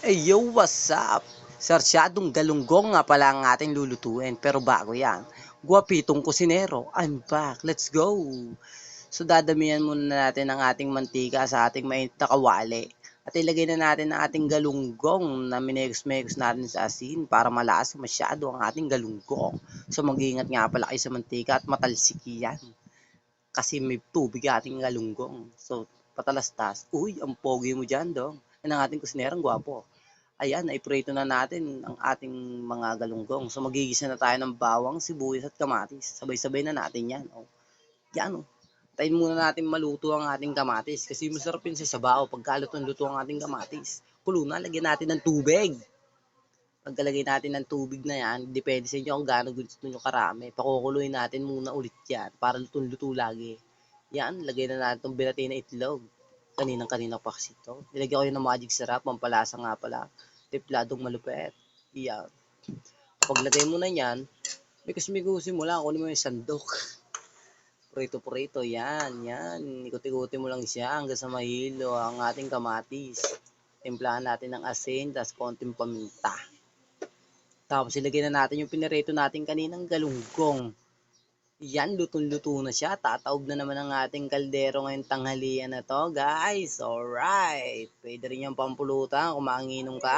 Hey yo, what's up? Sarsyadong galunggong nga pala ang ating lulutuin. Pero bago yan, guwapitong kusinero, I'm back. Let's go! So dadamihan muna natin ang ating mantika sa ating mainit na kawali. At ilagay na natin ang ating galunggong na minix-mix natin sa asin para malasa masyado ang ating galunggong. So mag-iingat nga pala kayo sa mantika at matalsik yan. Kasi may tubig ating galunggong. So patalastas. Uy, ang pogi mo dyan, dong. Yan ang ating kusinerang gwapo. Ayan, naiprito na natin ang ating mga galunggong. So magigisa na tayo ng bawang, sibuyas at kamatis. Sabay-sabay na natin yan. Oh. Yan oh. Tayin muna natin maluto ang ating kamatis kasi masarap yun sa sabaw pagka lutong-luto ang ating kamatis. Kulo na, lagyan natin ng tubig. Pagkalagay natin ng tubig na yan, depende sa inyo kung gaano gusto nyo karami. Pakukuluin natin muna ulit yan para lutong-luto lagi. Yan, lagay na natin itong binati na itlog. Kaninang-kanina pa kasi ito. Nilagyan ko yun ng magic sarap, pampalasa nga pala. Tipladong malupet. Yan. Paglagay mo na yan, mikus-mikusin mo lang, kunin mo yung sandok. Prito-prito, yan, yan. Ikot-ikutin mo lang siya hanggang sa mahilo ang ating kamatis. Timplahan natin ng asin, tas konting paminta. Tapos ilagay na natin yung pinirito natin kaninang galunggong. Yan, lutong-luto na siya. Tataob na naman ang ating kaldero ngayong tanghalian na to, guys. Alright. Pwede rin yung pampulutan kung manginginom ka.